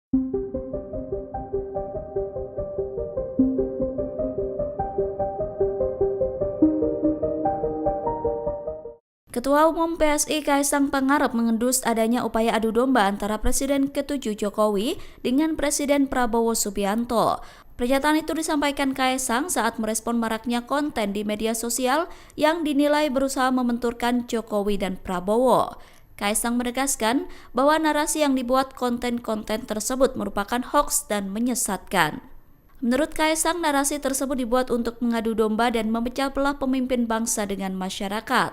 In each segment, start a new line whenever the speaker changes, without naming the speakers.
Ketua Umum PSI Kaisang Pangarep mengendus adanya upaya adu domba antara Presiden ke-7 Jokowi dengan Presiden Prabowo Subianto. Pernyataan itu disampaikan Kaisang saat merespon maraknya konten di media sosial yang dinilai berusaha membenturkan Jokowi dan Prabowo. Kaisang menegaskan bahwa narasi yang dibuat konten-konten tersebut merupakan hoaks dan menyesatkan. Menurut Kaisang, narasi tersebut dibuat untuk mengadu domba dan memecah belah pemimpin bangsa dengan masyarakat.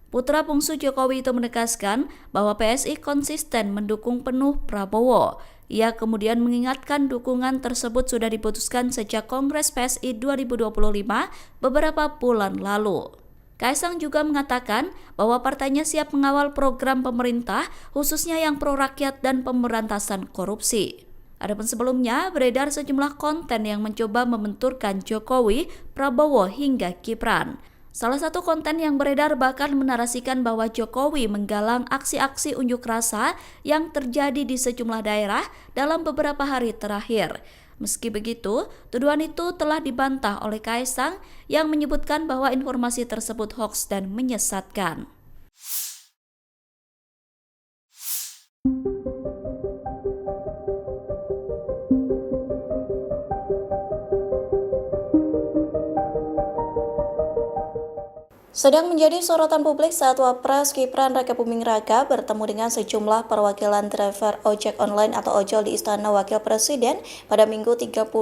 Putra bungsu Jokowi itu menegaskan bahwa PSI konsisten mendukung penuh Prabowo. Ia kemudian mengingatkan dukungan tersebut sudah diputuskan sejak Kongres PSI 2025 beberapa bulan lalu. Kaisang juga mengatakan bahwa partainya siap mengawal program pemerintah, khususnya yang pro rakyat dan pemberantasan korupsi. Adapun sebelumnya, beredar sejumlah konten yang mencoba membenturkan Jokowi, Prabowo hingga Gibran. Salah satu konten yang beredar bahkan menarasikan bahwa Jokowi menggalang aksi-aksi unjuk rasa yang terjadi di sejumlah daerah dalam beberapa hari terakhir. Meski begitu, tuduhan itu telah dibantah oleh Kaisang yang menyebutkan bahwa informasi tersebut hoaks dan menyesatkan. Sedang menjadi sorotan publik saat Wapres Gibran Rakabuming Raka bertemu dengan sejumlah perwakilan driver ojek online atau ojol di Istana Wakil Presiden pada Minggu 31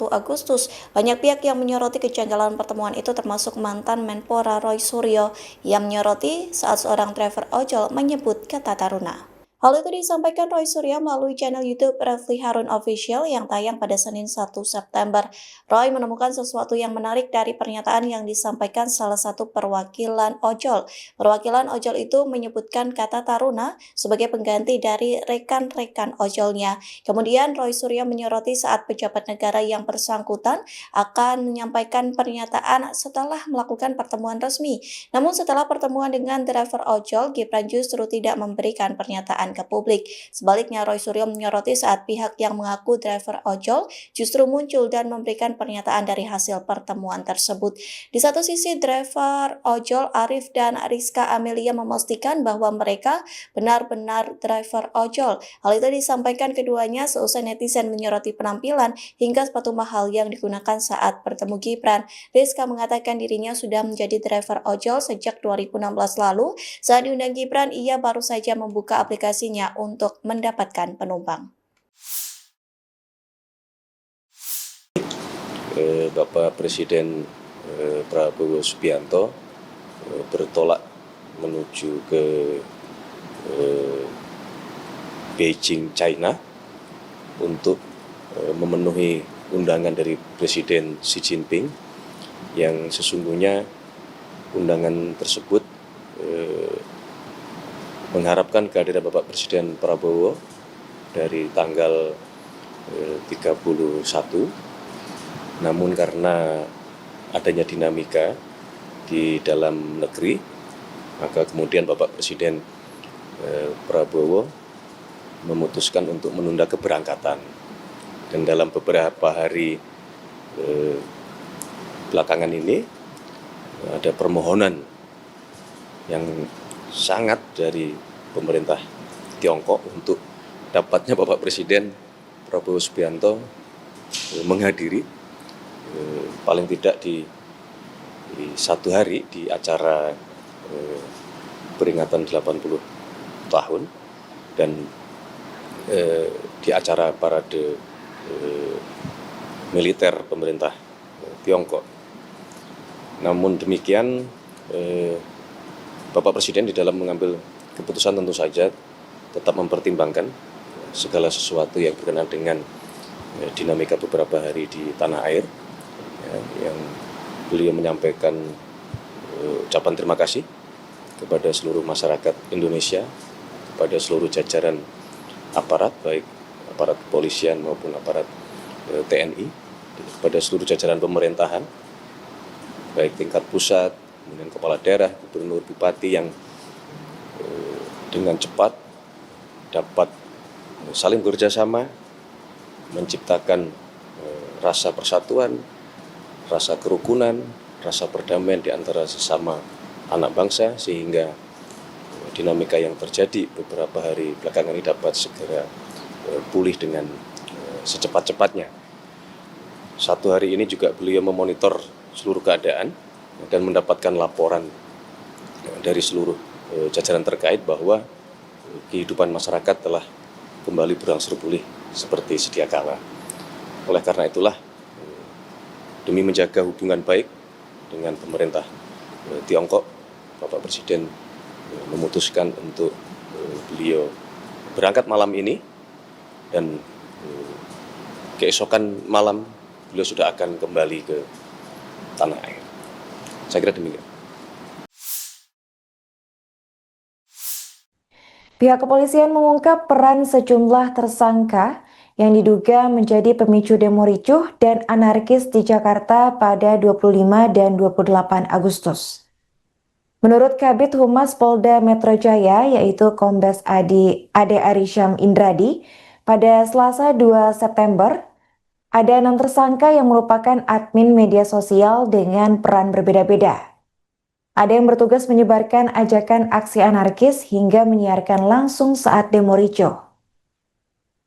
Agustus. Banyak pihak yang menyoroti kejanggalan pertemuan itu termasuk mantan Menpora Roy Suryo yang menyoroti saat seorang driver ojol menyebut kata taruna. Hal itu disampaikan Roy Suryo melalui channel YouTube Refli Harun Official yang tayang pada Senin 1 September. Roy menemukan sesuatu yang menarik dari pernyataan yang disampaikan salah satu perwakilan ojol. Perwakilan ojol itu menyebutkan kata taruna sebagai pengganti dari rekan-rekan ojolnya. Kemudian Roy Suryo menyoroti saat pejabat negara yang bersangkutan akan menyampaikan pernyataan setelah melakukan pertemuan resmi. Namun setelah pertemuan dengan driver ojol, Gibran justru tidak memberikan pernyataan ke publik. Sebaliknya, Roy Suryo menyoroti saat pihak yang mengaku driver ojol justru muncul dan memberikan pernyataan dari hasil pertemuan tersebut. Di satu sisi, driver ojol Arif dan Rizka Amelia memastikan bahwa mereka benar-benar driver ojol. Hal itu disampaikan keduanya seusai netizen menyoroti penampilan hingga sepatu mahal yang digunakan saat bertemu Gibran. Rizka mengatakan dirinya sudah menjadi driver ojol sejak 2016 lalu. Saat diundang Gibran, ia baru saja membuka aplikasinya untuk mendapatkan penumpang.
Bapak Presiden Prabowo Subianto bertolak menuju ke Beijing, China untuk memenuhi undangan dari Presiden Xi Jinping yang sesungguhnya undangan tersebut mengharapkan kehadiran Bapak Presiden Prabowo dari tanggal 31. Namun karena adanya dinamika di dalam negeri, maka kemudian Bapak Presiden Prabowo memutuskan untuk menunda keberangkatan. Dan dalam beberapa hari belakangan ini ada permohonan yang sangat dari pemerintah Tiongkok untuk dapatnya Bapak Presiden Prabowo Subianto menghadiri paling tidak di satu hari di acara peringatan 80 tahun dan di acara parade militer pemerintah Tiongkok. Namun demikian Bapak Presiden di dalam mengambil keputusan tentu saja tetap mempertimbangkan segala sesuatu yang berkenaan dengan dinamika beberapa hari di tanah air, yang beliau menyampaikan ucapan terima kasih kepada seluruh masyarakat Indonesia, kepada seluruh jajaran aparat, baik aparat kepolisian maupun aparat TNI, kepada seluruh jajaran pemerintahan, baik tingkat pusat, kemudian kepala daerah, gubernur, bupati yang dengan cepat dapat saling bekerjasama menciptakan rasa persatuan, rasa kerukunan, rasa perdamaian di antara sesama anak bangsa, sehingga dinamika yang terjadi beberapa hari belakangan ini dapat segera pulih dengan secepat-cepatnya. Satu hari ini juga beliau memonitor seluruh keadaan dan mendapatkan laporan dari seluruh jajaran terkait bahwa kehidupan masyarakat telah kembali berangsur pulih seperti sedia kala. Oleh karena itulah, demi menjaga hubungan baik dengan pemerintah Tiongkok, Bapak Presiden memutuskan untuk beliau berangkat malam ini, dan keesokan malam beliau sudah akan kembali ke tanah air. Saya kira demikian.
Pihak kepolisian mengungkap peran sejumlah tersangka yang diduga menjadi pemicu demo ricuh dan anarkis di Jakarta pada 25 dan 28 Agustus. Menurut Kabid Humas Polda Metro Jaya, yaitu Kombes Ade Arysyam Indradi, pada Selasa 2 September, ada 6 tersangka yang merupakan admin media sosial dengan peran berbeda-beda. Ada yang bertugas menyebarkan ajakan aksi anarkis hingga menyiarkan langsung saat demo ricuh.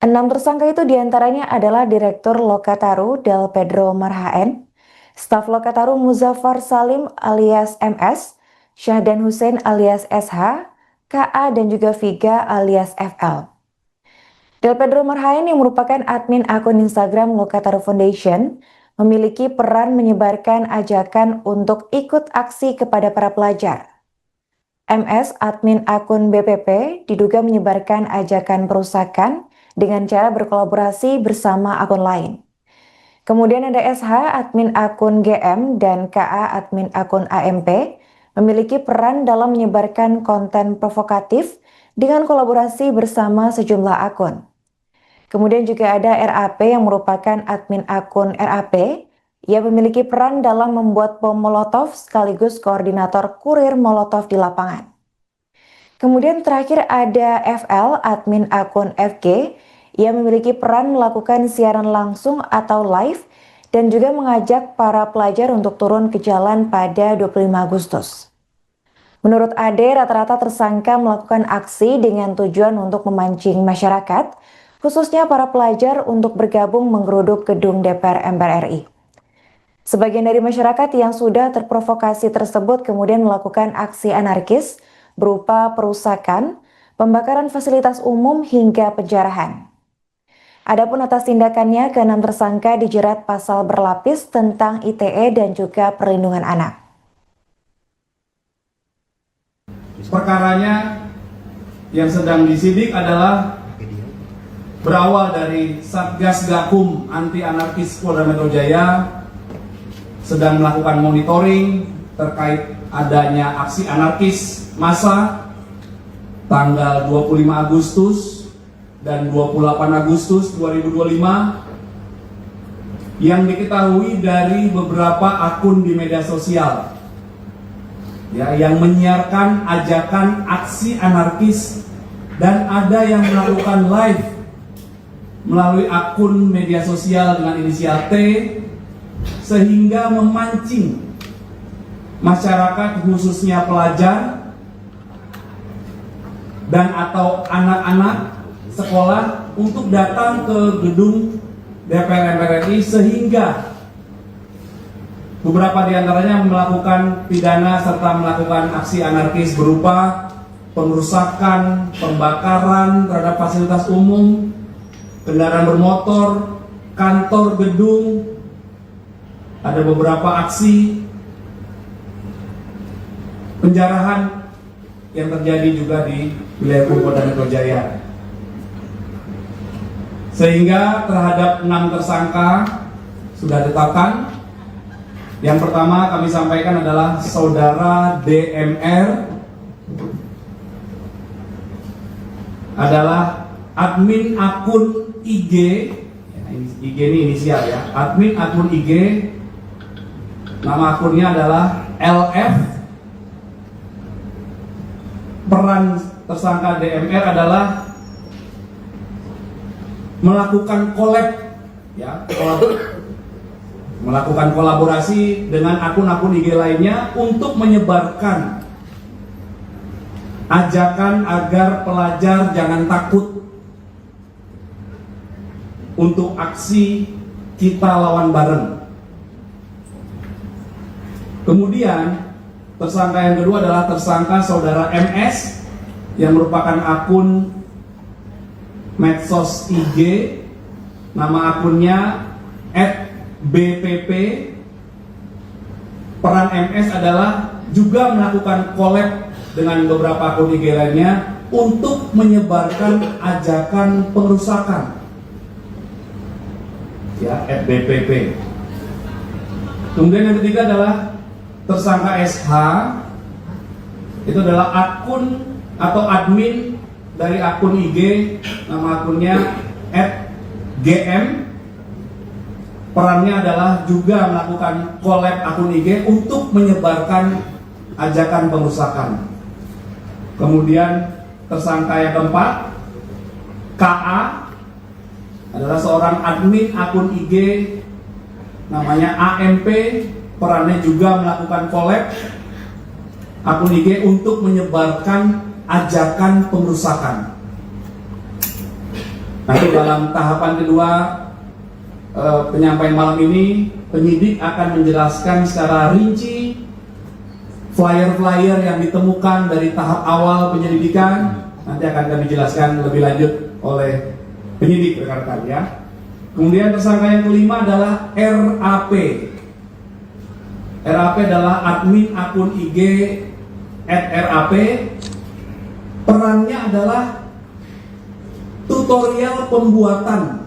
6 tersangka itu diantaranya adalah Direktur Lokataru Del Pedro Marhaen, Staf Lokataru Muzaffar Salim alias MS, Syahdan Hussein alias SH, KA dan juga Viga alias FL. Del Pedro Marhaen yang merupakan admin akun Instagram Lokataru Foundation memiliki peran menyebarkan ajakan untuk ikut aksi kepada para pelajar. MS, admin akun BPP, diduga menyebarkan ajakan perusakan dengan cara berkolaborasi bersama akun lain. Kemudian ada SH, admin akun GM, dan KA, admin akun AMP, memiliki peran dalam menyebarkan konten provokatif dengan kolaborasi bersama sejumlah akun. Kemudian juga ada RAP yang merupakan admin akun RAP. Ia memiliki peran dalam membuat bom molotov sekaligus koordinator kurir molotov di lapangan. Kemudian terakhir ada FL, admin akun FG. Ia memiliki peran melakukan siaran langsung atau live dan juga mengajak para pelajar untuk turun ke jalan pada 25 Agustus. Menurut Ade, rata-rata tersangka melakukan aksi dengan tujuan untuk memancing masyarakat, khususnya para pelajar untuk bergabung menggeruduk gedung DPR MPR RI. Sebagian dari masyarakat yang sudah terprovokasi tersebut kemudian melakukan aksi anarkis berupa perusakan, pembakaran fasilitas umum hingga penjarahan. Adapun atas tindakannya, ke-6 tersangka dijerat pasal berlapis tentang ITE dan juga perlindungan anak.
Perkaranya yang sedang disidik adalah berawal dari Satgas Gakum Anti Anarkis Polda Metro Jaya sedang melakukan monitoring terkait adanya aksi anarkis massa tanggal 25 Agustus dan 28 Agustus 2025 yang diketahui dari beberapa akun di media sosial yang menyiarkan ajakan aksi anarkis, dan ada yang melakukan live melalui akun media sosial dengan inisial T sehingga memancing masyarakat khususnya pelajar dan atau anak-anak sekolah untuk datang ke gedung DPR MPR RI, sehingga beberapa diantaranya melakukan pidana serta melakukan aksi anarkis berupa pengerusakan, pembakaran terhadap fasilitas umum, kendaraan bermotor, kantor, gedung. Ada beberapa aksi penjarahan yang terjadi juga di wilayah Polda Metro Jaya. Sehingga terhadap 6 tersangka sudah ditetapkan. Yang pertama kami sampaikan adalah saudara DMR adalah admin akun IG, IG ini inisial ya, admin akun IG, nama akunnya adalah LF. Peran tersangka DMR adalah melakukan collab ya, melakukan kolaborasi dengan akun-akun IG lainnya untuk menyebarkan ajakan agar pelajar jangan takut untuk aksi kita lawan bareng. Kemudian tersangka yang kedua adalah tersangka saudara MS yang merupakan akun medsos IG, nama akunnya @bpp. Peran MS adalah juga melakukan collab dengan beberapa akun IG lainnya untuk menyebarkan ajakan pengerusakan, ya, @bpp. Kemudian yang ketiga adalah tersangka SH, itu adalah akun atau admin dari akun IG, nama akunnya @gm. Perannya adalah juga melakukan collab akun IG untuk menyebarkan ajakan pengerusakan. Kemudian tersangka yang keempat, KA, adalah seorang admin akun IG namanya AMP. Perannya juga melakukan collab akun IG untuk menyebarkan ajakan pengerusakan. Nanti dalam tahapan kedua penyampaian malam ini, penyidik akan menjelaskan secara rinci flyer-flyer yang ditemukan dari tahap awal penyelidikan. Nanti akan kami jelaskan lebih lanjut oleh penyidik, rekan-rekan, ya. Kemudian tersangka yang kelima adalah RAP. RAP adalah admin akun IG @RAP. Perannya adalah tutorial pembuatan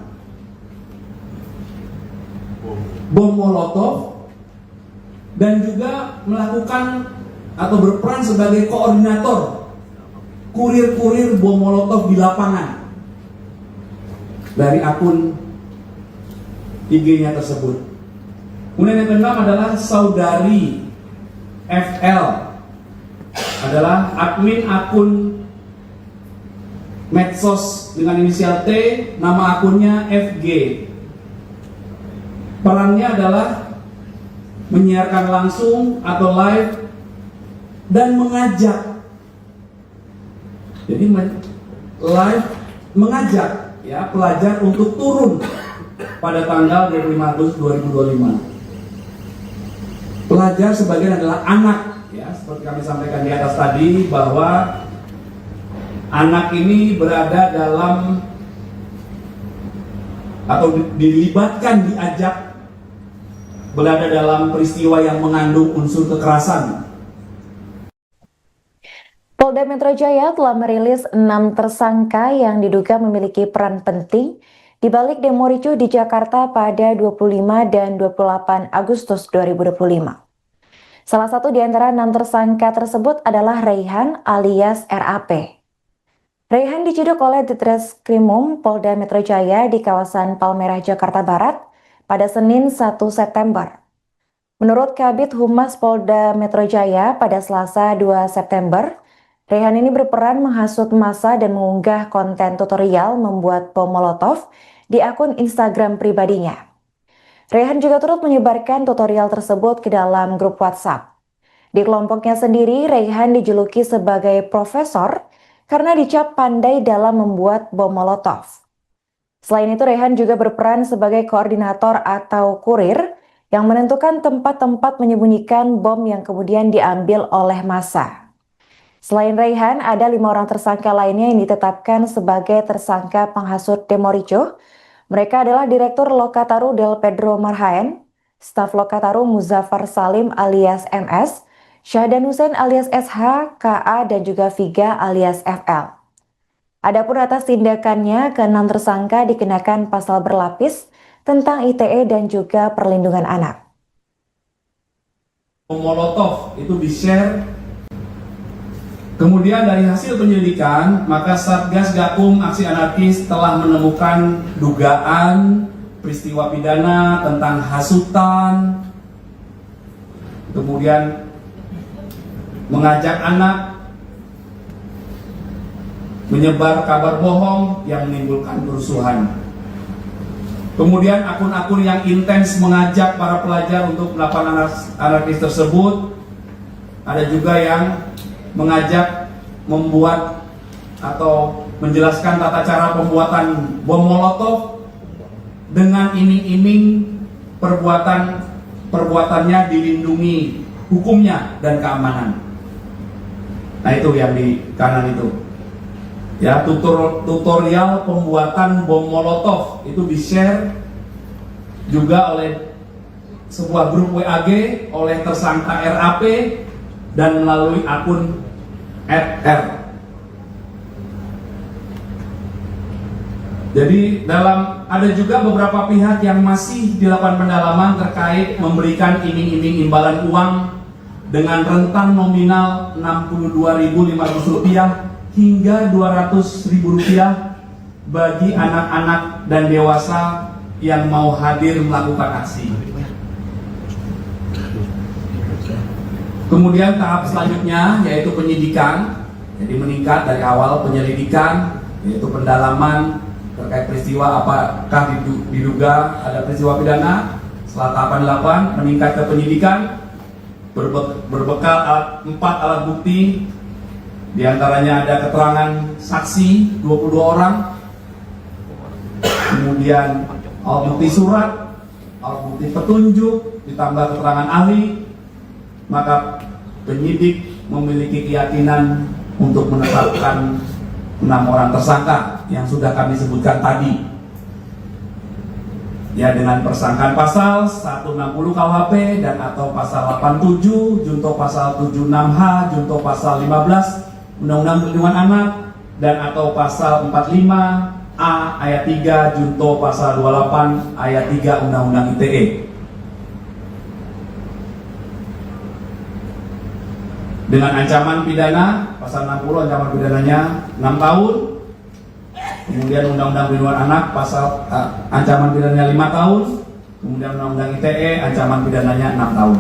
bom molotov dan juga melakukan atau berperan sebagai koordinator kurir-kurir bom molotov di lapangan dari akun IG-nya tersebut. Kemudian yang keenam adalah saudari FL, adalah admin akun medsos dengan inisial T, nama akunnya FG. Perannya adalah menyiarkan langsung atau live dan mengajak. Jadi live mengajak, ya, pelajar untuk turun pada tanggal 25 Agustus 2025. Pelajar sebagian adalah anak, ya, seperti kami sampaikan di atas tadi bahwa anak ini berada dalam atau dilibatkan, diajak berada dalam peristiwa yang mengandung unsur kekerasan.
Polda Metro Jaya telah merilis 6 tersangka yang diduga memiliki peran penting di balik demo ricuh di Jakarta pada 25 dan 28 Agustus 2025. Salah satu di antara 6 tersangka tersebut adalah Raihan alias RAP. Raihan diciduk oleh Ditreskrimum Polda Metro Jaya di kawasan Palmerah, Jakarta Barat pada Senin 1 September. Menurut Kabid Humas Polda Metro Jaya pada Selasa 2 September, Raihan ini berperan menghasut massa dan mengunggah konten tutorial membuat bom molotov di akun Instagram pribadinya. Raihan juga turut menyebarkan tutorial tersebut ke dalam grup WhatsApp. Di kelompoknya sendiri, Raihan dijuluki sebagai profesor karena dicap pandai dalam membuat bom molotov. Selain itu, Raihan juga berperan sebagai koordinator atau kurir yang menentukan tempat-tempat menyembunyikan bom yang kemudian diambil oleh massa. Selain Raihan, ada 5 orang tersangka lainnya yang ditetapkan sebagai tersangka penghasut demo ricuh. Mereka adalah Direktur Lokataru Del Pedro Marhaen, Staf Lokataru Muzaffar Salim alias MS, Syahdan Hussein alias SH, KA, dan juga Viga alias FL. Adapun atas tindakannya, ke-6 tersangka dikenakan pasal berlapis tentang ITE dan juga perlindungan anak.
Molotov itu di-share. Kemudian dari hasil penyelidikan, maka Satgas Gakum Aksi Anarkis telah menemukan dugaan peristiwa pidana tentang hasutan, kemudian mengajak anak, menyebar kabar bohong yang menimbulkan kerusuhan. Kemudian akun-akun yang intens mengajak para pelajar untuk melakukan anarkis tersebut. Ada juga yang mengajak membuat atau menjelaskan tata cara pembuatan bom molotov dengan iming-iming perbuatannya dilindungi hukumnya dan keamanan. Nah, itu yang di kanan itu. Ya, tutorial pembuatan bom molotov itu di-share juga oleh sebuah grup WAG oleh tersangka RAP dan melalui akun @r. Jadi ada juga beberapa pihak yang masih dilakukan pendalaman terkait memberikan iming-iming imbalan uang dengan rentang nominal Rp62.500 hingga Rp200.000 bagi anak-anak dan dewasa yang mau hadir melakukan aksi. Kemudian tahap selanjutnya yaitu penyidikan. Jadi meningkat dari awal penyelidikan, yaitu pendalaman terkait peristiwa apakah diduga ada peristiwa pidana. Setelah tahapan 8 meningkat ke penyidikan berbekal 4 alat bukti. Di antaranya ada keterangan saksi 22 orang, kemudian alat bukti surat, alat bukti petunjuk, ditambah keterangan ahli. Maka penyidik memiliki keyakinan untuk menetapkan 6 orang tersangka yang sudah kami sebutkan tadi. Ya, dengan persangkaan pasal 160 KUHP dan atau pasal 87, junto pasal 76H, junto pasal 15 Undang-Undang Perlindungan Anak dan atau pasal 45A ayat 3 junto pasal 28 ayat 3 Undang-Undang ITE. Dengan ancaman pidana pasal 60 ancaman pidananya 6 tahun. Kemudian Undang-Undang Perlindungan Anak pasal ancaman pidananya 5 tahun. Kemudian Undang-Undang ITE ancaman pidananya 6 tahun.